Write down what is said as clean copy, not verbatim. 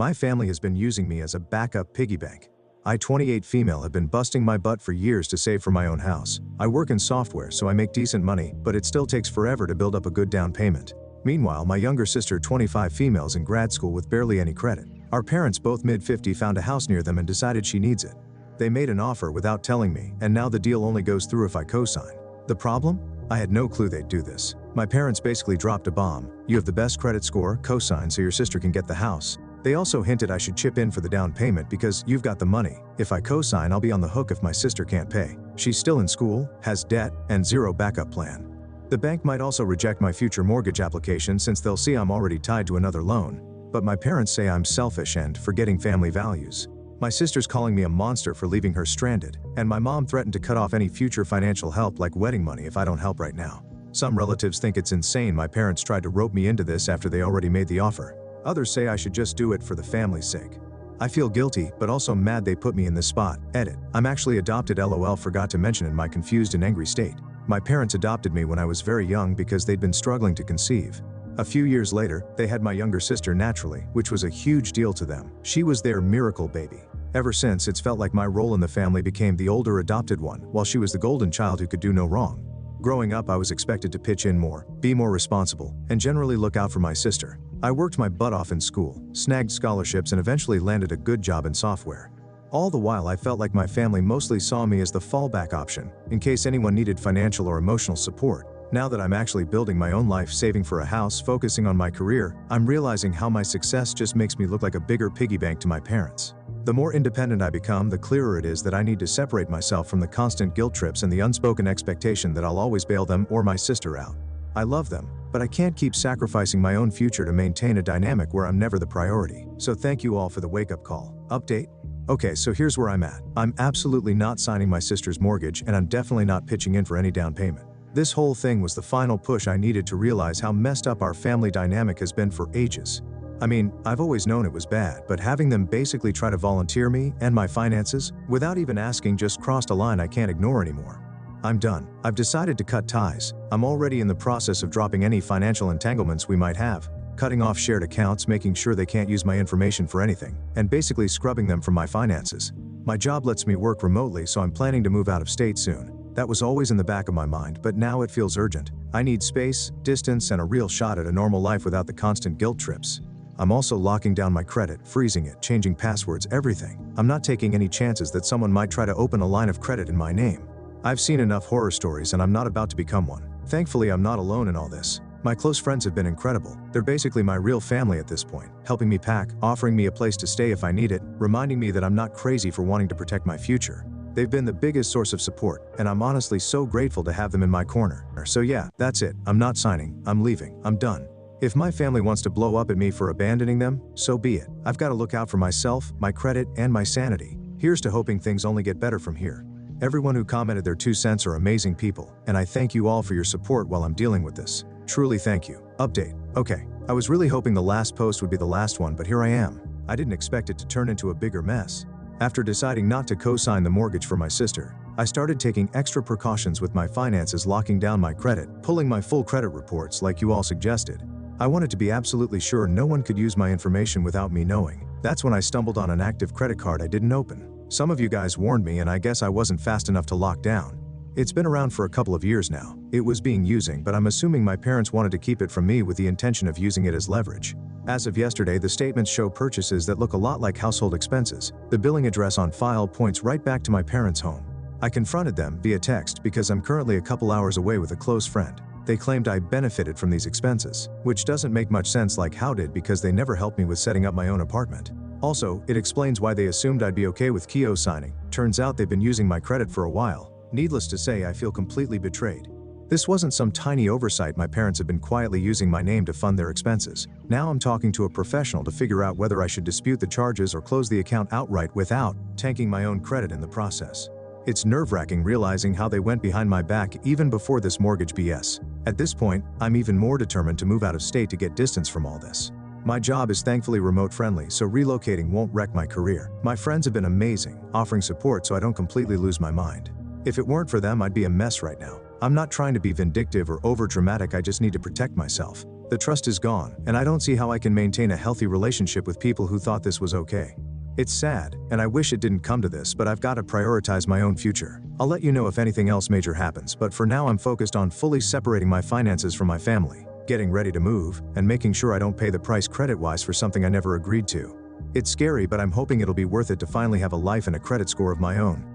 My family has been using me as a backup piggy bank. I, 28 female, have been busting my butt for years to save for my own house. I work in software, so I make decent money, but it still takes forever to build up a good down payment. Meanwhile, my younger sister, 25 females, in grad school with barely any credit. Our parents, both mid-50, found a house near them and decided she needs it. They made an offer without telling me, and now the deal only goes through if I co-sign. The problem? I had no clue they'd do this. My parents basically dropped a bomb. You have the best credit score, co-sign so your sister can get the house. They also hinted I should chip in for the down payment because you've got the money. If I co-sign, I'll be on the hook if my sister can't pay. She's still in school, has debt, and zero backup plan. The bank might also reject my future mortgage application since they'll see I'm already tied to another loan. But my parents say I'm selfish and forgetting family values. My sister's calling me a monster for leaving her stranded, and my mom threatened to cut off any future financial help like wedding money if I don't help right now. Some relatives think it's insane my parents tried to rope me into this after they already made the offer. Others say I should just do it for the family's sake. I feel guilty, but also mad they put me in this spot. Edit. I'm actually adopted, lol, forgot to mention in my confused and angry state. My parents adopted me when I was very young because they'd been struggling to conceive. A few years later, they had my younger sister naturally, which was a huge deal to them. She was their miracle baby. Ever since, it's felt like my role in the family became the older adopted one, while she was the golden child who could do no wrong. Growing up, I was expected to pitch in more, be more responsible, and generally look out for my sister. I worked my butt off in school, snagged scholarships, and eventually landed a good job in software. All the while, I felt like my family mostly saw me as the fallback option, in case anyone needed financial or emotional support. Now that I'm actually building my own life, saving for a house, focusing on my career, I'm realizing how my success just makes me look like a bigger piggy bank to my parents. The more independent I become, the clearer it is that I need to separate myself from the constant guilt trips and the unspoken expectation that I'll always bail them or my sister out. I love them, but I can't keep sacrificing my own future to maintain a dynamic where I'm never the priority. So thank you all for the wake-up call. Update? Okay, so here's where I'm at. I'm absolutely not signing my sister's mortgage, and I'm definitely not pitching in for any down payment. This whole thing was the final push I needed to realize how messed up our family dynamic has been for ages. I mean, I've always known it was bad, but having them basically try to volunteer me and my finances without even asking just crossed a line I can't ignore anymore. I'm done. I've decided to cut ties. I'm already in the process of dropping any financial entanglements we might have, cutting off shared accounts, making sure they can't use my information for anything, and basically scrubbing them from my finances. My job lets me work remotely, so I'm planning to move out of state soon. That was always in the back of my mind, but now it feels urgent. I need space, distance, and a real shot at a normal life without the constant guilt trips. I'm also locking down my credit, freezing it, changing passwords, everything. I'm not taking any chances that someone might try to open a line of credit in my name. I've seen enough horror stories and I'm not about to become one. Thankfully, I'm not alone in all this. My close friends have been incredible. They're basically my real family at this point, helping me pack, offering me a place to stay if I need it, reminding me that I'm not crazy for wanting to protect my future. They've been the biggest source of support, and I'm honestly so grateful to have them in my corner. So yeah, that's it. I'm not signing. I'm leaving. I'm done. If my family wants to blow up at me for abandoning them, so be it. I've got to look out for myself, my credit, and my sanity. Here's to hoping things only get better from here. Everyone who commented their 2 cents are amazing people, and I thank you all for your support while I'm dealing with this. Truly thank you. Update. Okay, I was really hoping the last post would be the last one, but here I am. I didn't expect it to turn into a bigger mess. After deciding not to co-sign the mortgage for my sister, I started taking extra precautions with my finances, locking down my credit, pulling my full credit reports like you all suggested. I wanted to be absolutely sure no one could use my information without me knowing. That's when I stumbled on an active credit card I didn't open. Some of you guys warned me, and I guess I wasn't fast enough to lock down. It's been around for a couple of years now. It was being used, but I'm assuming my parents wanted to keep it from me with the intention of using it as leverage. As of yesterday, the statements show purchases that look a lot like household expenses. The billing address on file points right back to my parents' home. I confronted them via text because I'm currently a couple hours away with a close friend. They claimed I benefited from these expenses, which doesn't make much sense, like how did, because they never helped me with setting up my own apartment. Also, it explains why they assumed I'd be okay with co-signing. Turns out they've been using my credit for a while. Needless to say, I feel completely betrayed. This wasn't some tiny oversight. My parents have been quietly using my name to fund their expenses. Now I'm talking to a professional to figure out whether I should dispute the charges or close the account outright without tanking my own credit in the process. It's nerve-wracking realizing how they went behind my back even before this mortgage BS. At this point, I'm even more determined to move out of state to get distance from all this. My job is thankfully remote friendly, so relocating won't wreck my career. My friends have been amazing, offering support so I don't completely lose my mind. If it weren't for them, I'd be a mess right now. I'm not trying to be vindictive or over-dramatic, I just need to protect myself. The trust is gone, and I don't see how I can maintain a healthy relationship with people who thought this was okay. It's sad, and I wish it didn't come to this, but I've got to prioritize my own future. I'll let you know if anything else major happens, but for now I'm focused on fully separating my finances from my family, getting ready to move, and making sure I don't pay the price credit-wise for something I never agreed to. It's scary, but I'm hoping it'll be worth it to finally have a life and a credit score of my own.